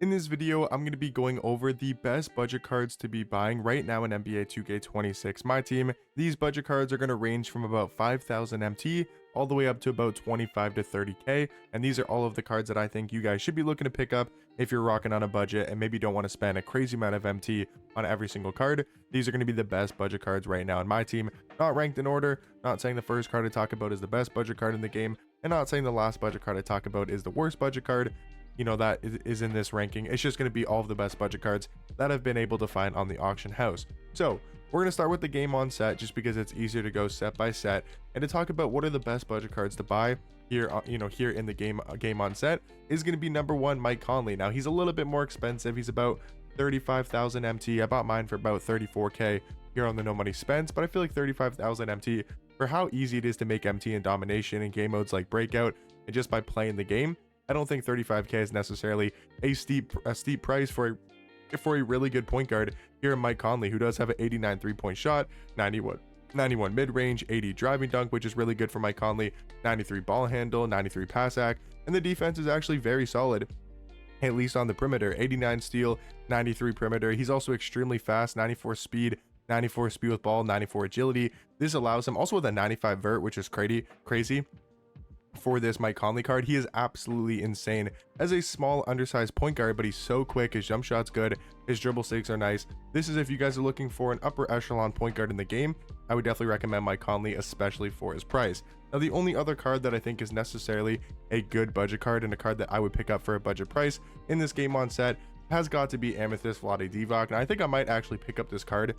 In this video, I'm going to be going over the best budget cards to be buying right now in NBA 2K26 My Team. These budget cards are going to range from about 5,000 MT all the way up to about 25 to 30k, and these are all of the cards that I think you guys should be looking to pick up if you're rocking on a budget and maybe don't want to spend a crazy amount of MT on every single card. These are going to be the best budget cards right now in My Team, not ranked in order, not saying the first card I talk about is the best budget card in the game, and not saying the last budget card I talk about is the worst budget card, that is in this ranking. It's just going to be all of the best budget cards that I've been able to find on the auction house. So we're going to start with the game on set just because it's easier to go set by set and to talk about what are the best budget cards to buy here. Here in the game on set is going to be number one, Mike Conley. Now he's a little bit more expensive. He's about 35,000 MT. I bought mine for about 34k here on the No Money Spent, but I feel like 35,000 MT for how easy it is to make MT in domination in game modes like Breakout and just by playing the game. I don't think 35k is necessarily a steep price for a really good point guard here in Mike Conley, who does have an 89 3-point shot, 91 mid-range, 80 driving dunk, which is really good for Mike Conley, 93 ball handle, 93 pass act, and the defense is actually very solid, at least on the perimeter. 89 steal, 93 perimeter. He's also extremely fast, 94 speed with ball, 94 agility. This allows him also with a 95 vert, which is crazy for this Mike Conley card. He is absolutely insane as a small undersized point guard, but he's so quick. His jump shot's good, his dribble stakes are nice. This is if you guys are looking for an upper echelon point guard in the game, I would definitely recommend Mike Conley, especially for his price. Now the only other card that I think is necessarily a good budget card and a card that I would pick up for a budget price in this game on set has got to be Amethyst Vlade Divac. Now I think I might actually pick up this card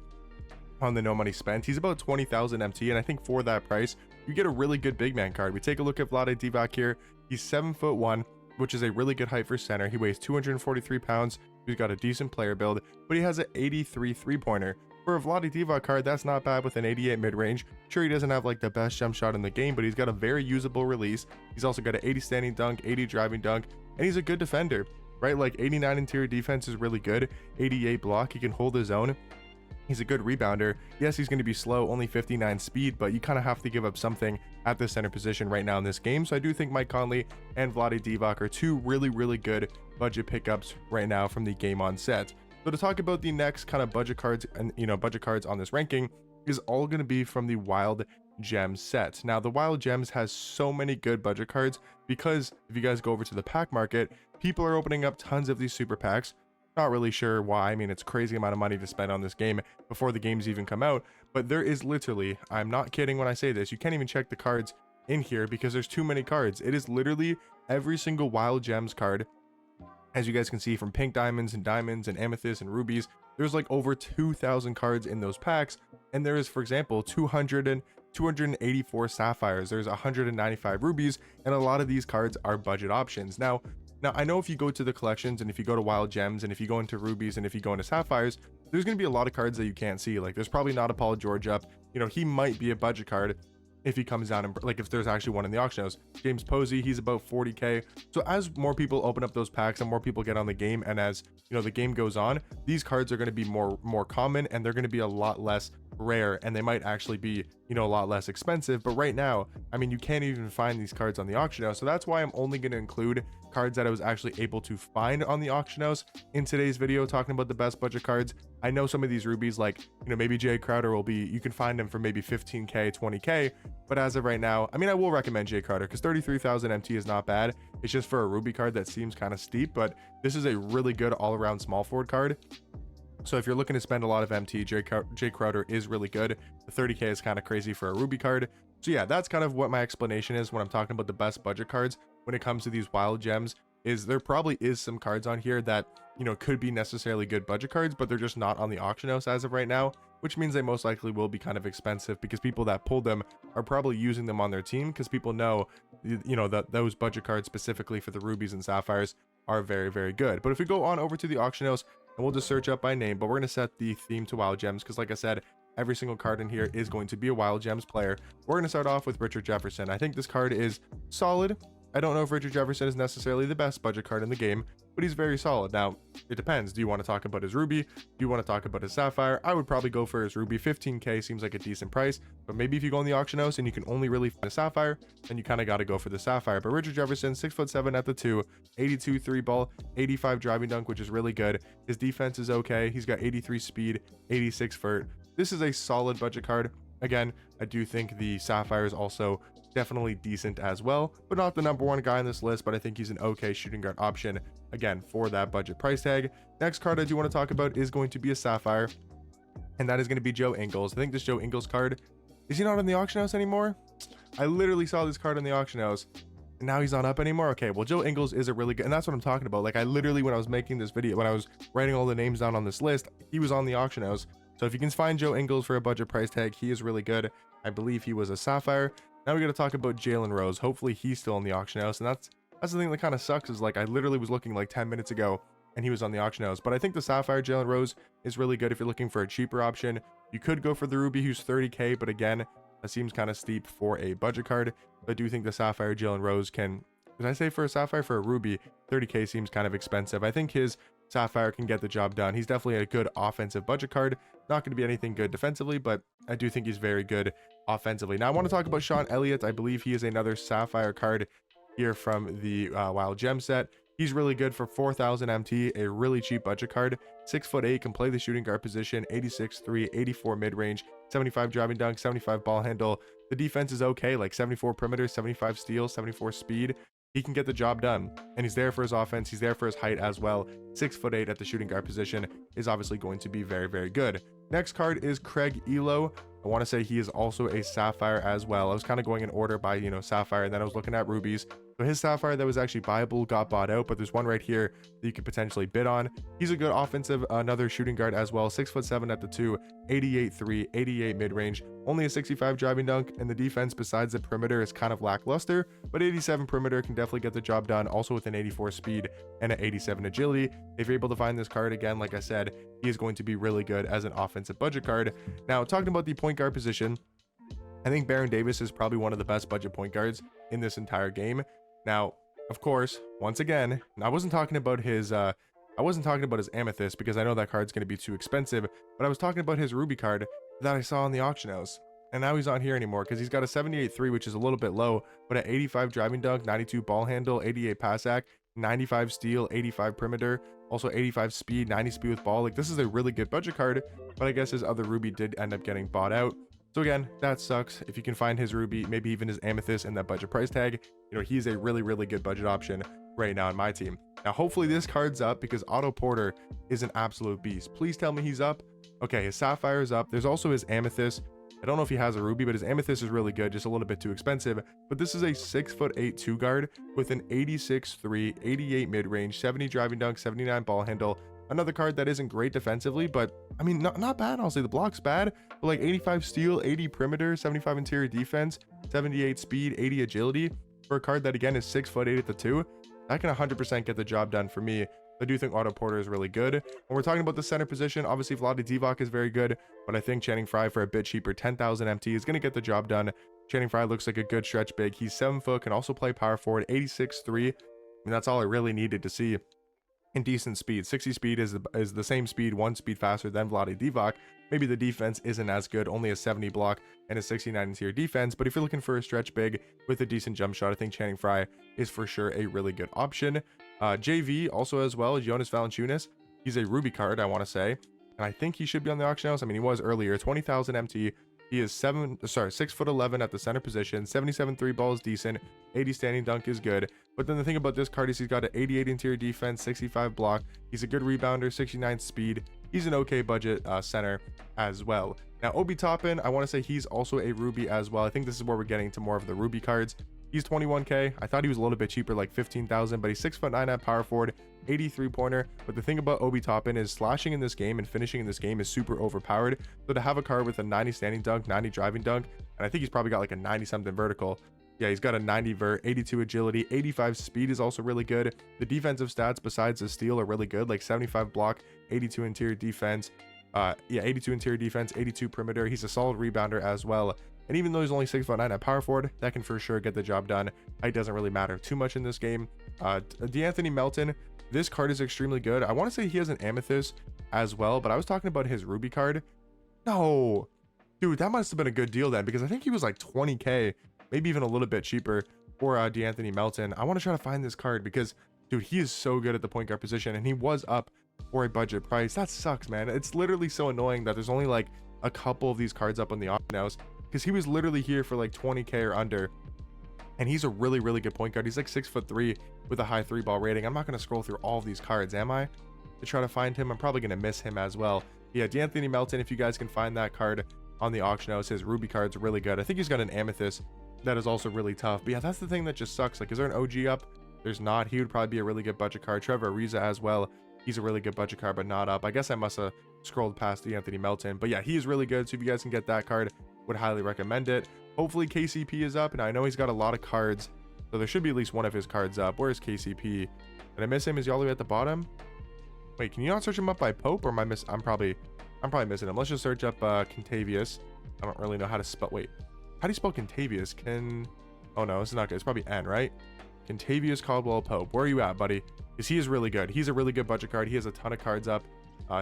on the No Money Spent. He's about 20,000 MT, and I think for that price you get a really good big man card. We take a look at Vlade Divac here. He's 7'1", which is a really good height for center. He weighs 243 pounds. He's got a decent player build, but he has an 83 3-pointer. For a Vlade Divac card, that's not bad with an 88 mid-range. Sure, he doesn't have like the best jump shot in the game, but he's got a very usable release. He's also got an 80 standing dunk, 80 driving dunk, and he's a good defender, right? Like 89 interior defense is really good, 88 block, he can hold his own. He's a good rebounder. Yes, he's going to be slow, only 59 speed, but you kind of have to give up something at the center position right now in this game. So I do think Mike Conley and Vlade Divac are two really good budget pickups right now from the game on set. So to talk about the next kind of budget cards and budget cards on this ranking is all going to be from the Wild Gems set. Now the Wild Gems has so many good budget cards because if you guys go over to the pack market, people are opening up tons of these super packs. Not really sure why. I mean, it's crazy amount of money to spend on this game before the games even come out, but there is literally, I'm not kidding when I say this, you can't even check the cards in here because there's too many cards. It is literally every single Wild Gems card, as you guys can see, from pink diamonds and amethysts and rubies. There's like over 2,000 cards in those packs, and there is, for example, 284 sapphires, there's 195 rubies, and a lot of these cards are budget options. Now I know if you go to the collections and if you go to Wild Gems and if you go into rubies and if you go into sapphires, there's going to be a lot of cards that you can't see. Like there's probably not a Paul George up. He might be a budget card if he comes down and like if there's actually one in the auction house. James Posey, he's about 40k. So as more people open up those packs and more people get on the game, and as the game goes on, these cards are going to be more common and they're going to be a lot less rare, and they might actually be a lot less expensive. But right now, I mean, you can't even find these cards on the auction house, so that's why I'm only going to include cards that I was actually able to find on the auction house in today's video, talking about the best budget cards. I know some of these rubies, like maybe Jay Crowder will be, you can find them for maybe 15k 20k, but as of right now, I mean, I will recommend Jay Crowder because 33,000 MT is not bad. It's just for a ruby card that seems kind of steep, but this is a really good all-around small forward card. So if you're looking to spend a lot of MT, Jay Crowder is really good. The 30k is kind of crazy for a ruby card. So yeah, that's kind of what my explanation is when I'm talking about the best budget cards when it comes to these Wild Gems. Is there probably is some cards on here that could be necessarily good budget cards, but they're just not on the auction house as of right now, which means they most likely will be kind of expensive because people that pulled them are probably using them on their team because people know that those budget cards specifically for the rubies and sapphires are very good. But if we go on over to the auction house, and we'll just search up by name, but we're going to set the theme to Wild Gems because like I said, every single card in here is going to be a Wild Gems player. We're going to start off with Richard Jefferson. I think this card is solid. I don't know if Richard Jefferson is necessarily the best budget card in the game, but he's very solid. Now, it depends. Do you want to talk about his ruby? Do you want to talk about his sapphire? I would probably go for his ruby. 15k seems like a decent price, but maybe if you go on the auction house and you can only really find a sapphire, then you kind of got to go for the sapphire. But Richard Jefferson, 6'7" at the 2, 82 3 ball, 85 driving dunk, which is really good. His defense is okay. He's got 83 speed, 86 vert. This is a solid budget card. Again, I do think the sapphire is also definitely decent as well, but not the #1 guy on this list, but I think he's an okay shooting guard option, again, for that budget price tag. Next card I do want to talk about is going to be a sapphire, and that is going to be Joe Ingles. I think this Joe Ingles card, is he not in the auction house anymore? I literally saw this card in the auction house, and now he's not up anymore. Okay, well, Joe Ingles is a really good, and that's what I'm talking about. Like, I literally, when I was making this video, when I was writing all the names down on this list, he was on the auction house. So if you can find Joe Ingles for a budget price tag, he is really good. I believe he was a sapphire. Now we got to talk about Jalen Rose. Hopefully he's still in the auction house, and that's the thing that kind of sucks, is like I literally was looking like 10 minutes ago and he was on the auction house. But I think the sapphire Jalen Rose is really good if you're looking for a cheaper option. You could go for the ruby, who's 30k, but again, that seems kind of steep for a budget card. But I do think the sapphire Jalen Rose can, did I say for a sapphire? For a ruby, 30k seems kind of expensive. I think his sapphire can get the job done. He's definitely a good offensive budget card. Not going to be anything good defensively, but I do think he's very good offensively. Now I want to talk about Sean Elliott. I believe he is another sapphire card here from the Wild Gem set. He's really good for 4,000 MT, a really cheap budget card. 6'8", can play the shooting guard position, 86-3, 84 mid-range, 75 driving dunk, 75 ball handle. The defense is okay, like 74 perimeter, 75 steal, 74 speed. He can get the job done, and he's there for his offense. He's there for his height as well. 6'8" at the shooting guard position is obviously going to be very, very good. Next card is Craig Elo. I want to say he is also a sapphire as well. I was kind of going in order by, sapphire, and then I was looking at rubies. So his sapphire that was actually buyable got bought out, but there's one right here that you could potentially bid on. He's a good offensive, another shooting guard as well. 6'7" at the 2, 88-3, 88 mid-range, only a 65 driving dunk, and the defense besides the perimeter is kind of lackluster, but 87 perimeter can definitely get the job done, also with an 84 speed and an 87 agility. If you're able to find this card, again, like I said, he is going to be really good as an offensive budget card. Now, talking about the point guard position, I think Baron Davis is probably one of the best budget point guards in this entire game. Now, of course, once again, I wasn't talking about his amethyst, because I know that card's going to be too expensive, but I was talking about his ruby card that I saw in the auction house. And now he's not here anymore because he's got a 78-3, which is a little bit low, but at 85 driving dunk, 92 ball handle, 88 pass act, 95 steal, 85 perimeter, also 85 speed, 90 speed with ball. Like, this is a really good budget card, but I guess his other ruby did end up getting bought out. So again, that sucks. If you can find his ruby, maybe even his amethyst in that budget price tag, he's a really, really good budget option right now in my team. Now, hopefully this card's up, because Otto Porter is an absolute beast. Please tell me he's up. Okay, his sapphire is up. There's also his amethyst. I don't know if he has a ruby, but his amethyst is really good, just a little bit too expensive. But this is a 6'8" 2 guard with an 86-3, 88 mid-range, 70 driving dunk, 79 ball handle. Another card that isn't great defensively, but I mean, not bad. I'll say the block's bad, but like 85 steal, 80 perimeter, 75 interior defense, 78 speed, 80 agility for a card that again is 6'8" at the 2. That can 100% get the job done for me. I do think Otto Porter is really good. When we're talking about the center position, obviously Vlade Divac is very good, but I think Channing Frye for a bit cheaper, 10,000 MT, is going to get the job done. Channing Frye looks like a good stretch big. He's 7 foot, can also play power forward, 86-3. I mean, that's all I really needed to see. And decent speed. 60 speed is the same speed, 1 speed faster than Vlade Divac. Maybe the defense isn't as good, only a 70 block and a 69 interior defense, but if you're looking for a stretch big with a decent jump shot, I think Channing Frye is for sure a really good option. JV also as well, Jonas Valanciunas. He's a ruby card, I want to say, and I think he should be on the auction house. I mean, he was earlier. 20,000 MT. He is 6'11" at the center position. 77 3 ball is decent. 80 standing dunk is good. But then the thing about this card is he's got an 88 interior defense, 65 block. He's a good rebounder, 69 speed. He's an okay budget center as well. Now, Obi Toppin, I want to say he's also a ruby as well. I think this is where we're getting to more of the ruby cards. He's 21k. I thought he was a little bit cheaper, like 15,000, but he's 6'9" at power forward, 83 pointer. But the thing about Obi Toppin is slashing in this game and finishing in this game is super overpowered. So to have a card with a 90 standing dunk, 90 driving dunk, and I think he's probably got like a 90 something vertical. Yeah, he's got a 90 vert, 82 agility, 85 speed is also really good. The defensive stats besides the steal are really good, like 75 block, 82 interior defense. 82 interior defense, 82 perimeter. He's a solid rebounder as well. And even though he's only 6'9" at power forward, that can for sure get the job done. Height doesn't really matter too much in this game. D'Anthony Melton, this card is extremely good. I want to say he has an amethyst as well, but I was talking about his ruby card. No, dude, that must have been a good deal then, because I think he was like 20k, maybe even a little bit cheaper for D'Anthony Melton. I want to try to find this card because, dude, he is so good at the point guard position, and he was up for a budget price. That sucks, man. It's literally so annoying that there's only like a couple of these cards up on the auction house, because he was literally here for like 20k or under, and he's a really, really good point guard. He's like 6'3" with a high 3-ball rating. I'm not going to scroll through all of these cards, am I, to try to find him? I'm probably going to miss him as well. Yeah, D'Anthony Melton, if you guys can find that card on the auction house, his ruby card's really good. I think he's got an amethyst that is also really tough. But yeah, that's the thing that just sucks. Like, is there an OG up? There's not. He would probably be a really good budget card. Trevor Ariza as well. He's a really good budget card, but not up. I guess I must have scrolled past D'Anthony Melton. But yeah, he is really good. So if you guys can get that card, would highly recommend it. Hopefully KCP is up. And I know he's got a lot of cards, so there should be at least one of his cards up. Where's KCP? Did I miss him? Is he all the way at the bottom? Wait, can you not search him up by Pope, or am I I'm probably missing him. Let's just search up Contavious. I don't really know how to spell. Wait, how do you spell Contavious? Oh no, this is not good. It's probably N, right? Contavious Caldwell Pope. Where are you at, buddy? Because he is really good. He's a really good budget card. He has a ton of cards up.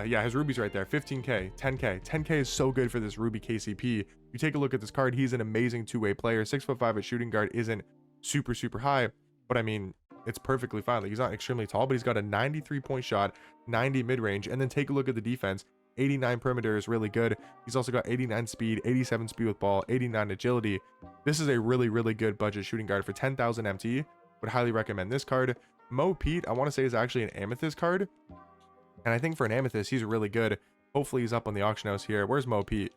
Yeah, his ruby's right there. 15k, 10k. 10k is so good for this ruby KCP. You take a look at this card, he's an amazing two-way player. 6'5" at shooting guard isn't super, super high, but I mean, it's perfectly fine. Like, he's not extremely tall, but he's got a 93-point shot, 90 mid-range, and then take a look at the defense. 89 perimeter is really good. He's also got 89 speed, 87 speed with ball, 89 agility. This is a really, really good budget shooting guard for 10,000 MT. Would highly recommend this card. Mo Pete, I want to say, is actually an amethyst card, and I think for an amethyst, he's really good. Hopefully he's up on the auction house here. Where's Mo Pete?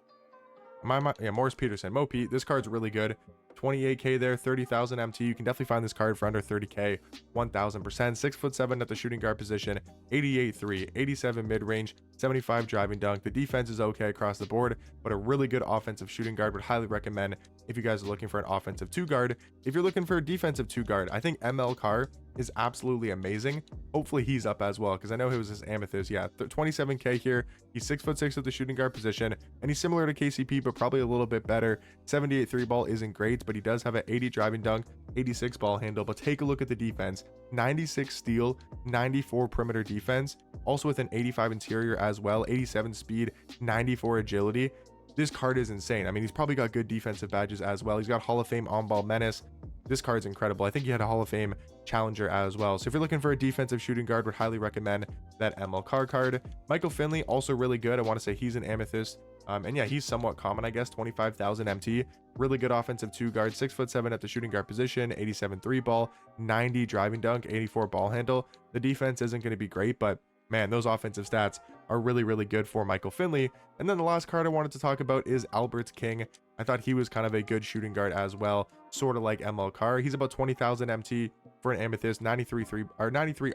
Yeah, Morris Peterson. Mo Pete, this card's really good. 28k there, 30,000 MT. You can definitely find this card for under 30k, 1000%. 6'7" at the shooting guard position, 88-3, 87 mid-range, 75 driving dunk. The defense is okay across the board, but a really good offensive shooting guard. Would highly recommend if you guys are looking for an offensive 2-guard. If you're looking for a defensive 2-guard, I think ML Carr is absolutely amazing. Hopefully he's up as well, because I know he was his amethyst. Yeah, 27k here. He's 6'6" at the shooting guard position, and he's similar to KCP, but probably a little bit better. 78 3-ball isn't great, but he does have an 80 driving dunk, 86 ball handle. But take a look at the defense. 96 steal, 94 perimeter defense, also with an 85 interior as well, 87 speed, 94 agility. This card is insane. I mean, he's probably got good defensive badges as well. He's got Hall of Fame on-ball menace. This card's incredible. I think he had a Hall of Fame challenger as well. So if you're looking for a defensive shooting guard, would highly recommend that ML Carr card. Michael Finley, also really good. I want to say he's an amethyst. And yeah, he's somewhat common, I guess. 25,000 MT. Really good offensive 2-guard. 6'7" at the shooting guard position. 87 3-ball. 90 driving dunk. 84 ball handle. The defense isn't going to be great, but man, those offensive stats are really, really good for Michael Finley. And then the last card I wanted to talk about is Albert King. I thought he was kind of a good shooting guard as well, sort of like ML Carr. He's about 20,000 MT for an amethyst, 93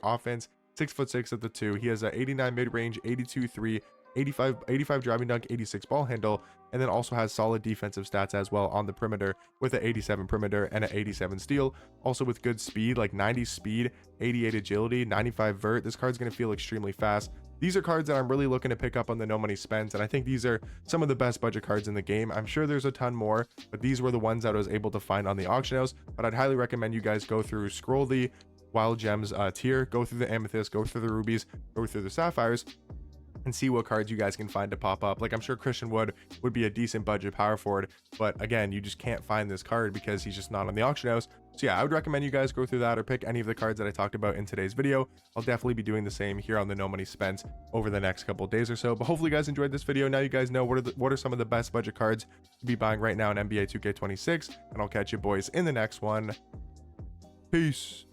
offense, 6'6" at the 2. He has a 89 mid-range, 82 3, 85 driving dunk, 86 ball handle, and then also has solid defensive stats as well on the perimeter with an 87 perimeter and an 87 steal. Also with good speed, like 90 speed, 88 agility, 95 vert. This card's going to feel extremely fast. These are cards that I'm really looking to pick up on the No Money Spends, and I think these are some of the best budget cards in the game. I'm sure there's a ton more, but these were the ones that I was able to find on the auction house. But I'd highly recommend you guys go through, scroll the Wild Gems tier, go through the Amethyst, go through the Rubies, go through the Sapphires, and see what cards you guys can find to pop up. Like, I'm sure Christian Wood would be a decent budget power forward, but again, you just can't find this card because he's just not on the auction house. So yeah, I would recommend you guys go through that or pick any of the cards that I talked about in today's video. I'll definitely be doing the same here on the No Money Spent over the next couple days or so. But hopefully you guys enjoyed this video. Now you guys know what are some of the best budget cards to be buying right now in NBA 2K26, and I'll catch you boys in the next one. Peace.